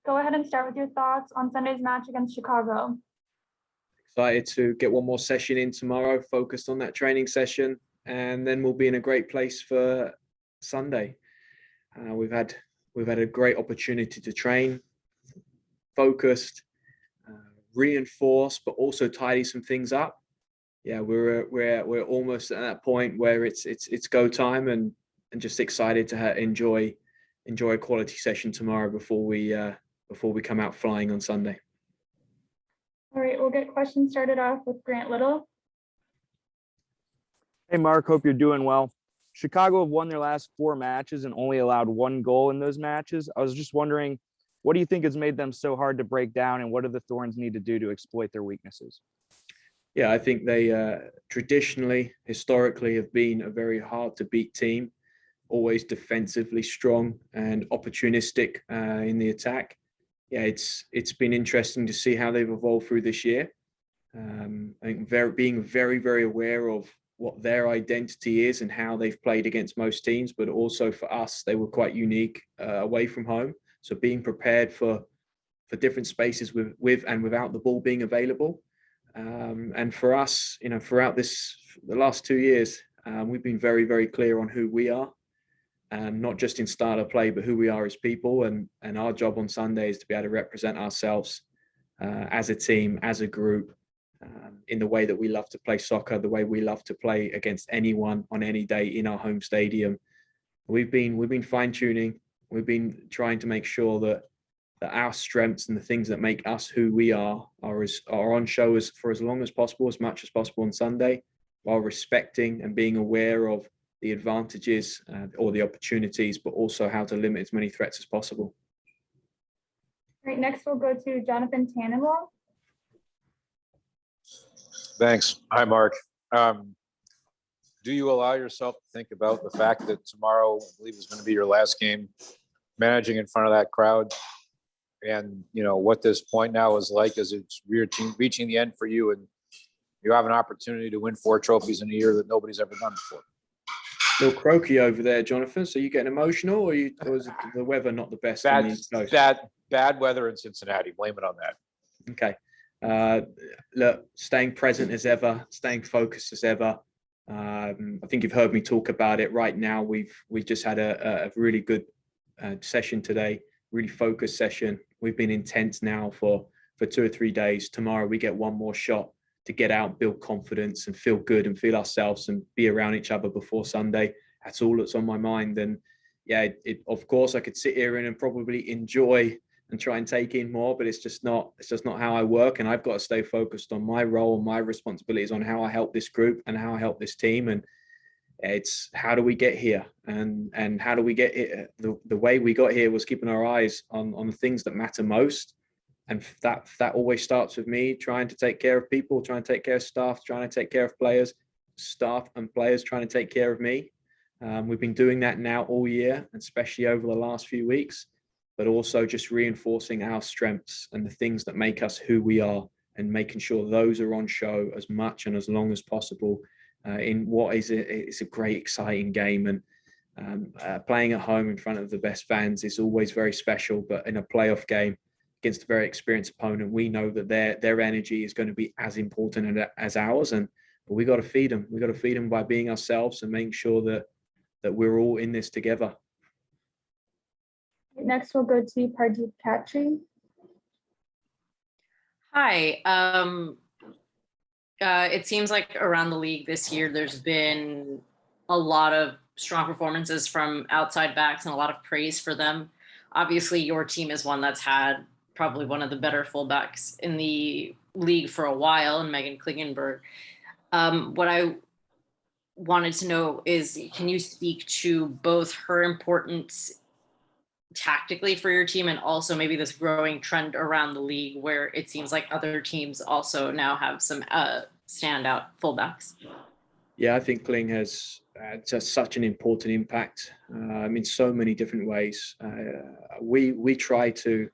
go ahead and start with your thoughts on Sunday's match against Chicago. Excited to get one more session in tomorrow, focused on that training session, and then we'll be in a great place for Sunday. We've had a great opportunity to train, focused, reinforce, but also tidy some things up. Yeah, we're almost at that point where it's go time, and just excited to enjoy a quality session tomorrow before we come out flying on Sunday. All right, we'll get questions started off with Grant Little. Hey, Mark, hope you're doing well. Chicago have won their last 4 matches and only allowed 1 goal in those matches. I was just wondering, what do you think has made them so hard to break down, and what do the Thorns need to do to exploit their weaknesses? Yeah, I think they historically have been a very hard to beat team, always defensively strong and opportunistic in the attack. Yeah, it's been interesting to see how they've evolved through this year. I think being very, very aware of what their identity is and how they've played against most teams, but also for us, they were quite unique away from home. So being prepared for different spaces with and without the ball being available. And for us, throughout the last 2 years, we've been very, very clear on who we are. Not just in style of play, but who we are as people. And our job on Sunday is to be able to represent ourselves as a team, as a group, in the way that we love to play soccer, the way we love to play against anyone on any day in our home stadium. We've been fine-tuning. We've been trying to make sure that our strengths and the things that make us who we are on show for as long as possible, as much as possible on Sunday, while respecting and being aware of the advantages or the opportunities, but also how to limit as many threats as possible. All right, next we'll go to Jonathan Tannenwald. Thanks. Hi, Mark. Do you allow yourself to think about the fact that tomorrow, I believe, is going to be your last game managing in front of that crowd? And, what this point now is like as it's reaching the end for you, and you have an opportunity to win 4 trophies in a year that nobody's ever done before. A little croaky over there, Jonathan. So you getting emotional, or is the weather not the best? Bad weather in Cincinnati. Blame it on that. Okay. Look, staying present as ever, staying focused as ever. I think you've heard me talk about it. Right now, we've just had a really good session today, really focused session. We've been intense now for 2 or 3 days. Tomorrow we get one more shot to get out, build confidence and feel good and feel ourselves and be around each other before Sunday. That's all that's on my mind. And yeah, of course I could sit here and probably enjoy and try and take in more, but it's just not how I work. And I've got to stay focused on my role, my responsibilities, on how I help this group and how I help this team. And it's how do we get here, and how do we get here? The way we got here was keeping our eyes on the things that matter most. And that always starts with me trying to take care of people, trying to take care of staff, trying to take care of players, staff and players trying to take care of me. We've been doing that now all year, especially over the last few weeks, but also just reinforcing our strengths and the things that make us who we are, and making sure those are on show as much and as long as possible in what is a great, exciting game. And playing at home in front of the best fans is always very special, but in a playoff game against a very experienced opponent, we know that their energy is going to be as important as ours, but we got to feed them. We got to feed them by being ourselves and making sure that we're all in this together. Next, we'll go to Pardeep Khatri. Hi. It seems like around the league this year, there's been a lot of strong performances from outside backs and a lot of praise for them. Obviously, your team is one that's had probably one of the better fullbacks in the league for a while, and Megan Klingenberg. What I wanted to know is, can you speak to both her importance tactically for your team and also maybe this growing trend around the league where it seems like other teams also now have some standout fullbacks? Yeah, I think Kling has just such an important impact in so many different ways. We try to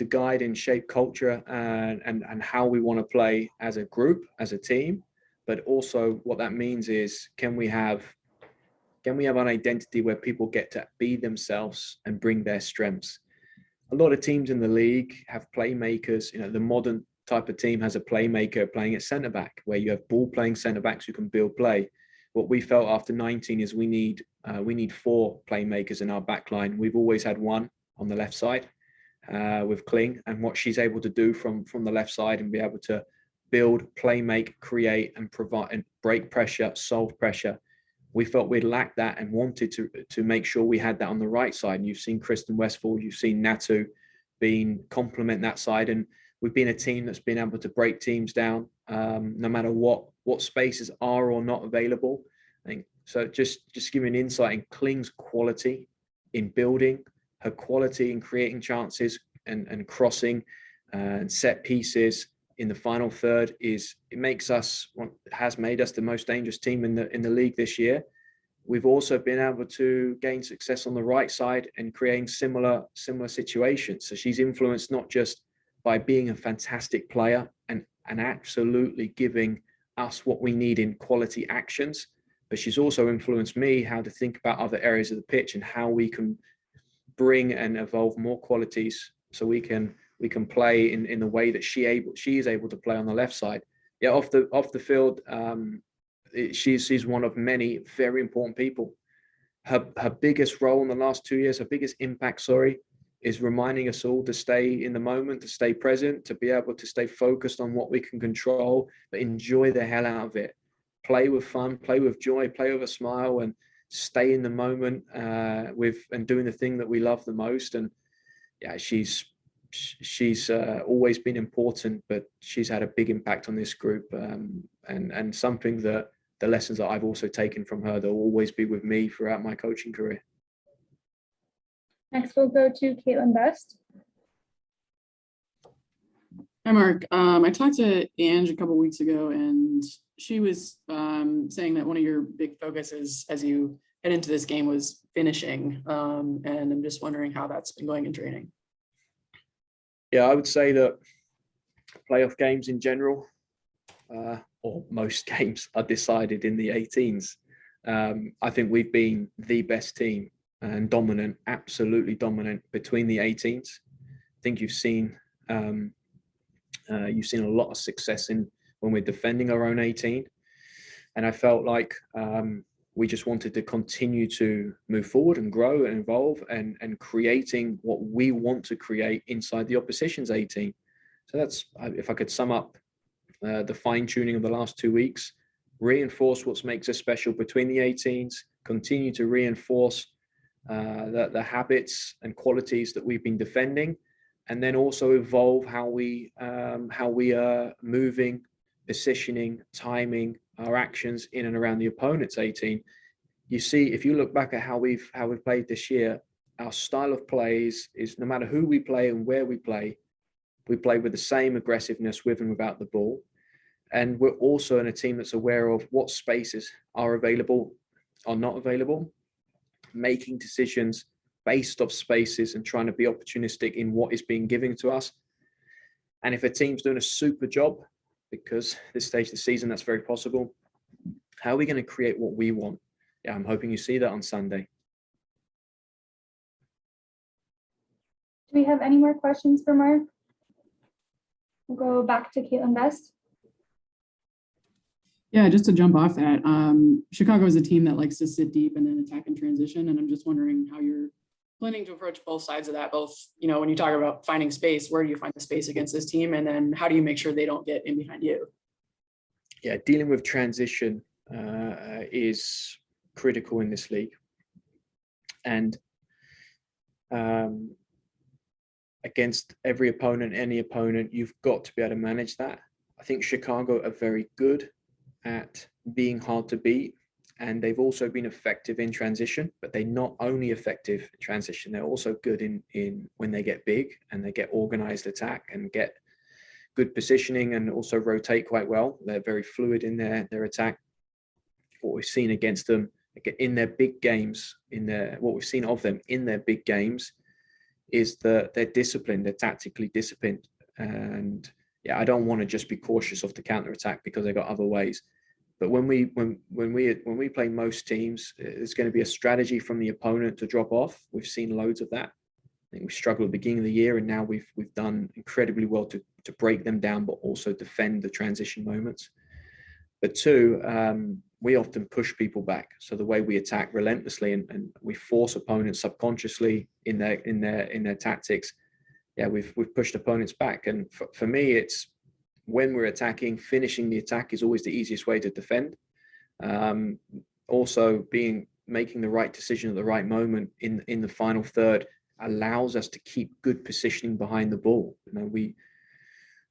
guide and shape culture and how we want to play as a group, as a team, but also what that means is can we have an identity where people get to be themselves and bring their strengths. a lot of teams in the league have playmakers. The modern type of team has a playmaker playing at centre back, where you have ball playing centre backs who can build play. What we felt after 19 is we need 4 playmakers in our back line. We've always had one on the left side with Kling, and what she's able to do from the left side and be able to build, play, make, create, and provide and break pressure, solve pressure. We felt we'd lacked that and wanted to make sure we had that on the right side. And you've seen Kristen Westfall, you've seen Natu complement that side, and we've been a team that's been able to break teams down no matter what spaces are or not available. I think so. Just give me an insight in Kling's quality in building, her quality in creating chances and crossing and set pieces in the final third has made us the most dangerous team in the league this year. We've also been able to gain success on the right side and creating similar situations. So she's influenced not just by being a fantastic player and absolutely giving us what we need in quality actions, but she's also influenced me how to think about other areas of the pitch and how we can bring and evolve more qualities so we can play in the way that she is able to play on the left side. Yeah, off the field, she's one of many very important people. Her biggest role in the last 2 years, her biggest impact, is reminding us all to stay in the moment, to stay present, to be able to stay focused on what we can control, but enjoy the hell out of it. Play with fun, play with joy, play with a smile, and stay in the moment and doing the thing that we love the most. And yeah, she's always been important, but she's had a big impact on this group, and something that the lessons that I've also taken from her, they'll always be with me throughout my coaching career. Next, we'll go to Caitlin Best. Hi, Mark. I talked to Ange a couple of weeks ago, and she was saying that one of your big focuses as you head into this game was finishing. And I'm just wondering how that's been going in training. Yeah, I would say that playoff games in general, or most games, are decided in the 18s. I think we've been the best team and dominant, absolutely dominant between the 18s. I think you've seen a lot of success when we're defending our own 18, and I felt like we just wanted to continue to move forward and grow and evolve and creating what we want to create inside the opposition's 18. So that's, if I could sum up the fine tuning of the last 2 weeks, reinforce what makes us special between the 18s, continue to reinforce the habits and qualities that we've been defending, and then also evolve how we are moving, positioning, timing our actions in and around the opponent's 18. You see, if you look back at how we've played this year, our style of plays is no matter who we play and where we play with the same aggressiveness with and without the ball. And we're also in a team that's aware of what spaces are available or not available, making decisions based off spaces and trying to be opportunistic in what is being given to us. And if a team's doing a super job, because this stage of the season, that's very possible, how are we going to create what we want? Yeah, I'm hoping you see that on Sunday. Do we have any more questions for Mark? We'll go back to Caitlin Best. Yeah, just to jump off that, Chicago is a team that likes to sit deep and then attack in transition. And I'm just wondering how you're planning to approach both sides of that, both, when you talk about finding space, where do you find the space against this team? And then how do you make sure they don't get in behind you? Yeah, dealing with transition is critical in this league. And against every opponent, any opponent, you've got to be able to manage that. I think Chicago are very good at being hard to beat, and they've also been effective in transition, but they're not only effective in transition, they're also good in when they get big and they get organized attack and get good positioning and also rotate quite well. They're very fluid in their attack. What we've seen against them in their big games, what we've seen of them in their big games is that they're disciplined, they're tactically disciplined. And yeah, I don't want to just be cautious of the counter attack because they got other ways. But when we play most teams, it's going to be a strategy from the opponent to drop off. We've seen loads of that. think we struggled at the beginning of the year, and now we've done incredibly well to break them down, but also defend the transition moments. But two, we often push people back. So the way we attack relentlessly and we force opponents subconsciously in their tactics. Yeah, we've pushed opponents back. And for me, it's when we're attacking, finishing the attack is always the easiest way to defend. Also making the right decision at the right moment in the final third allows us to keep good positioning behind the ball. You know,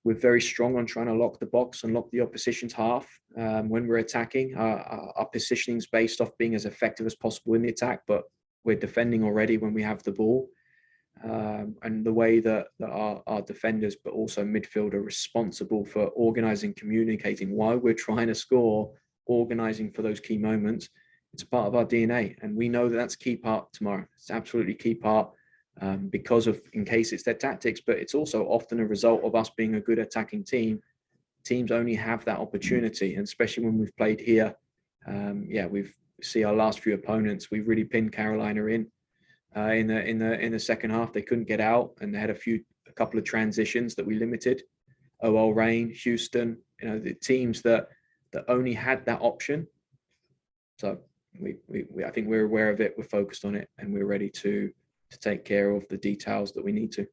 we're very strong on trying to lock the box and lock the opposition's half. When we're attacking, our positioning is based off being as effective as possible in the attack, but we're defending already when we have the ball. And the way that our defenders, but also midfield, are responsible for organizing, communicating while we're trying to score, organizing for those key moments. It's a part of our DNA. And we know that that's a key part tomorrow. It's absolutely key part. Because of, in case it's their tactics, but it's also often a result of us being a good attacking team. Teams only have that opportunity, and especially when we've played here. We've see our last few opponents. We've really pinned Carolina in the second half. They couldn't get out, and they had a couple of transitions that we limited. OL Reign, Houston, you know, the teams that only had that option. So I think we're aware of it. We're focused on it, and we're ready to take care of the details that we need to.